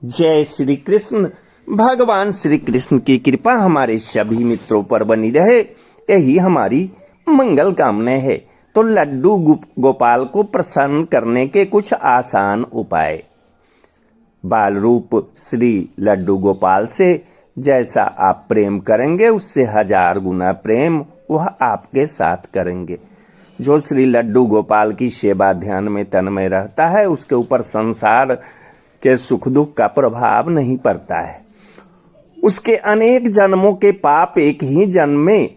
जय श्री कृष्ण। भगवान श्री कृष्ण की कृपा हमारे सभी मित्रों पर बनी रहे, यही हमारी मंगल कामना है। तो लड्डू गोपाल को प्रसन्न करने के कुछ आसान उपाय। बाल रूप श्री लड्डू गोपाल से जैसा आप प्रेम करेंगे उससे 1000 गुना प्रेम वह आपके साथ करेंगे। जो श्री लड्डू गोपाल की सेवा ध्यान में तन्मय रहता है उसके ऊपर संसार के सुख दुख का प्रभाव नहीं पड़ता है। उसके अनेक जन्मों के पाप एक ही जन्म में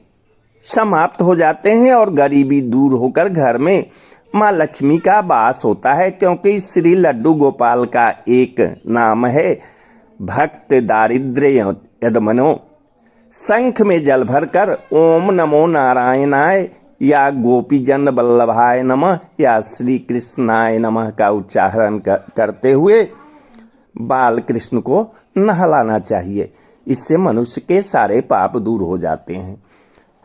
समाप्त हो जाते हैं और गरीबी दूर होकर घर में माँ लक्ष्मी का वास होता है, क्योंकि श्री लड्डू गोपाल का एक नाम है भक्त दारिद्र्य यदमनो। शंख में जल भरकर ओम नमो नारायणाय या गोपीजन वल्लभाय नमः या श्री कृष्णाय नमः का उच्चारण करते हुए बाल कृष्ण को नहलाना चाहिए। इससे मनुष्य के सारे पाप दूर हो जाते हैं।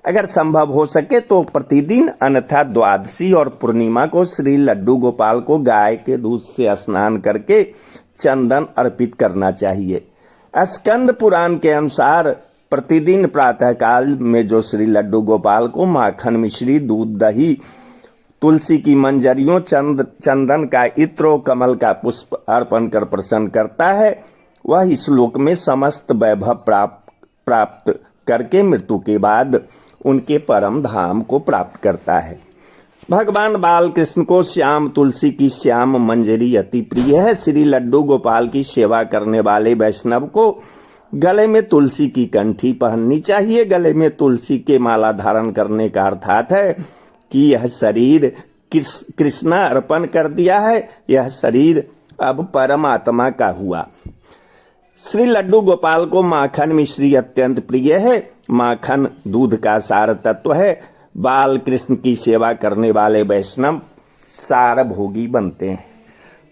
अगर संभव हो सके तो प्रतिदिन अन्यथा द्वादशी और पूर्णिमा को श्री लड्डू गोपाल को गाय के दूध से स्नान करके चंदन अर्पित करना चाहिए। स्कंद पुराण के अनुसार प्रतिदिन प्रातःकाल में जो श्री लड्डू गोपाल को माखन मिश्री दूध दही तुलसी की मंजरियों चंदन का इत्र कमल का पुष्प अर्पण कर प्रसन्न करता है, वह इस लोक में समस्त वैभव प्राप्त करके मृत्यु के बाद उनके परम धाम को प्राप्त करता है। भगवान बाल कृष्ण को श्याम तुलसी की श्याम मंजरी अति प्रिय है। श्री लड्डू गोपाल की सेवा करने वाले वैष्णव को गले में तुलसी की कंठी पहननी चाहिए। गले में तुलसी के माला धारण करने का अर्थात है कि यह शरीर कृष्णा अर्पण कर दिया है, यह शरीर अब परमात्मा का हुआ। श्री लड्डू गोपाल को माखन मिश्री अत्यंत प्रिय है। माखन दूध का सार तत्व है। बाल कृष्ण की सेवा करने वाले वैष्णव सार भोगी बनते हैं।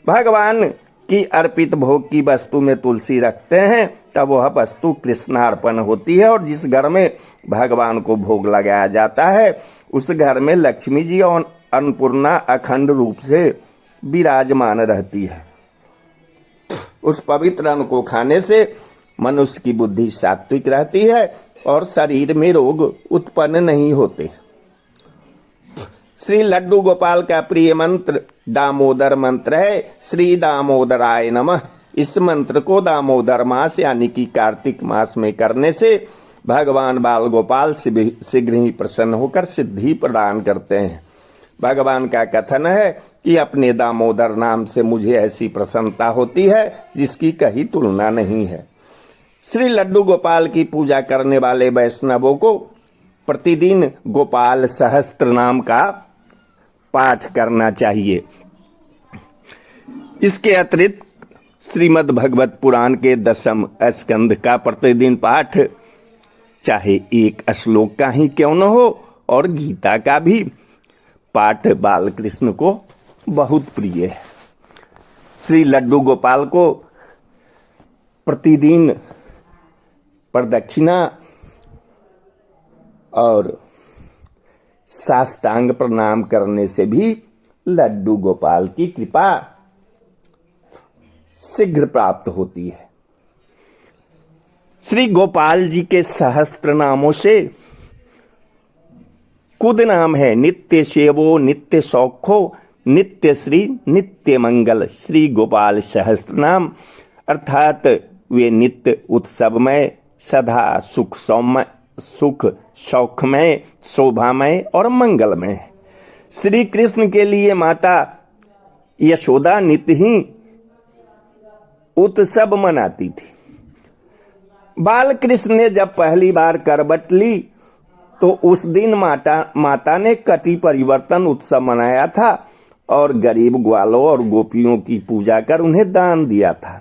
भगवान की अर्पित भोग की वस्तु में तुलसी रखते हैं तब वह वस्तु कृष्णार्पण होती है, और जिस घर में भगवान को भोग लगाया जाता है उस घर में लक्ष्मी जी और अन्नपूर्णा अखंड रूप से विराजमान रहती है। उस पवित्र अन्न को खाने से मनुष्य की बुद्धि सात्विक रहती है और शरीर में रोग उत्पन्न नहीं होते। श्री लड्डू गोपाल का प्रिय मंत्र दामोदर मंत्र है। श्री दामोदराय नमः। इस मंत्र को दामोदर मास यानी कि कार्तिक मास में करने से भगवान बाल गोपाल शीघ्र ही प्रसन्न होकर सिद्धि प्रदान करते हैं। भगवान का कथन है कि अपने दामोदर नाम से मुझे ऐसी प्रसन्नता होती है जिसकी कहीं तुलना नहीं है। श्री लड्डू गोपाल की पूजा करने वाले वैष्णवों को प्रतिदिन गोपाल सहस्त्र नाम का पाठ करना चाहिए। इसके अतिरिक्त श्रीमद् भगवत पुराण के 10वें स्कंद का प्रतिदिन पाठ चाहे एक श्लोक का ही क्यों न हो और गीता का भी पाठ बाल कृष्ण को बहुत प्रिय है। श्री लड्डू गोपाल को प्रतिदिन प्रदक्षिणा और साष्टांग प्रणाम करने से भी लड्डू गोपाल की कृपा शीघ्र प्राप्त होती है। श्री गोपाल जी के सहस्त्र नामों से कुद नाम है नित्य सेवो नित्य सौखो नित्य श्री नित्य मंगल। श्री गोपाल सहस्त्र नाम अर्थात वे नित्य उत्सवमय सदा सुख सौखमय शोभामय और मंगलमय। श्री कृष्ण के लिए माता यशोदा नित्य ही उत्सव मनाती थी। बाल कृष्ण ने जब पहली बार करवट ली तो उस दिन माता ने कटी परिवर्तन उत्सव मनाया था और गरीब ग्वालों और गोपियों की पूजा कर उन्हें दान दिया था।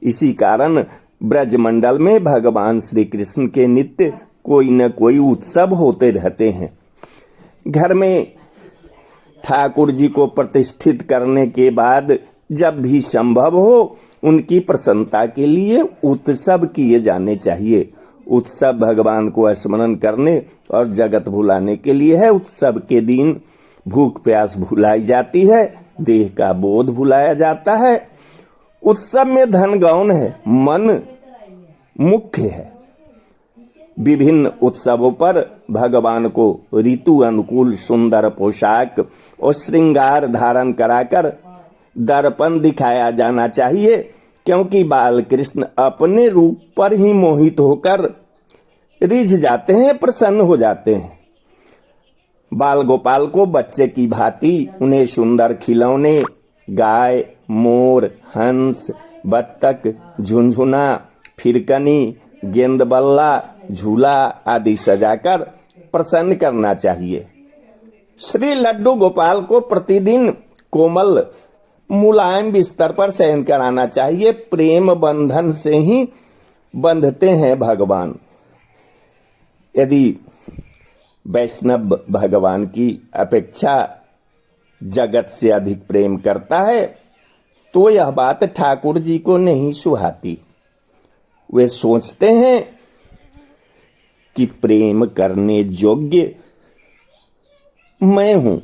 इसी कारण ब्रजमंडल में भगवान श्री कृष्ण के नित्य कोई न कोई उत्सव होते रहते हैं। घर में ठाकुर जी को प्रतिष्ठित करने के बाद जब भी संभव हो उनकी प्रसन्नता के लिए उत्सव किए जाने चाहिए। उत्सव भगवान को स्मरण करने और जगत भुलाने के लिए है। उत्सव के दिन भूख प्यास भुलाई जाती है, देह का बोध भुलाया जाता है। उत्सव में धन गौण है, मन मुख्य है। विभिन्न उत्सवों पर भगवान को ऋतु अनुकूल सुंदर पोशाक और श्रृंगार धारण कराकर दर्पण दिखाया जाना चाहिए, क्योंकि बाल कृष्ण अपने रूप पर ही मोहित होकर रिझ जाते हैं, प्रसन्न हो जाते हैं। बाल गोपाल को बच्चे की भांति उन्हें सुंदर खिलौने, गाय, मोर, हंस, बत्तख, झुनझुना, फिरकनी, गेंदबल्ला, झूला आदि सजाकर प्रसन्न करना चाहिए। श्री लड्डू गोपाल को प्रतिदिन कोमल मुलायम बिस्तर पर शयन कराना चाहिए। प्रेम बंधन से ही बंधते हैं भगवान। यदि वैष्णव भगवान की अपेक्षा जगत से अधिक प्रेम करता है तो यह बात ठाकुर जी को नहीं सुहाती। वे सोचते हैं कि प्रेम करने योग्य मैं हूं,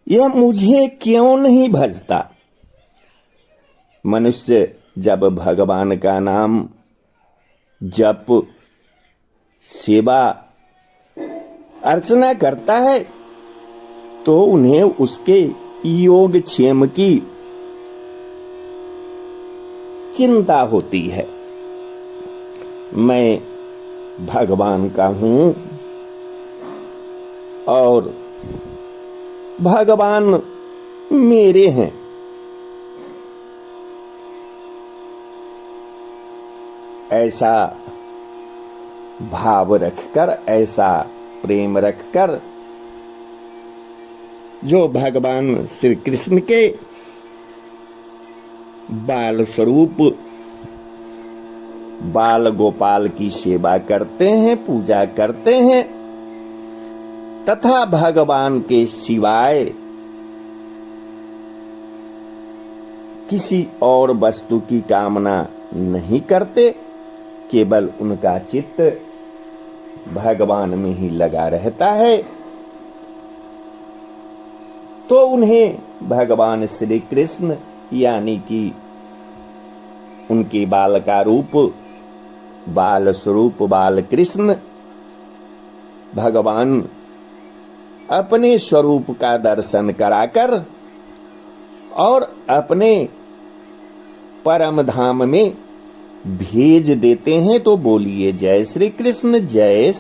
यह मुझे क्यों नहीं भजता। मनुष्य जब भगवान का नाम जप, सेवा, अर्चना करता है तो उन्हें उसके योग क्षेम की चिंता होती है। मैं भगवान का हूं और भगवान मेरे हैं। ऐसा भाव रखकर, ऐसा प्रेम रखकर जो भगवान श्री कृष्ण के बाल स्वरूप बाल गोपाल की सेवा करते हैं, पूजा करते हैं तथा भगवान के सिवाय किसी और वस्तु की कामना नहीं करते, केवल उनका चित्त भगवान में ही लगा रहता है, तो उन्हें भगवान श्री कृष्ण यानी कि उनके बाल का रूप, बाल स्वरूप बाल कृष्ण भगवान अपने स्वरूप का दर्शन कराकर और अपने परम धाम में भेज देते हैं। तो बोलिए जय श्री कृष्ण, जय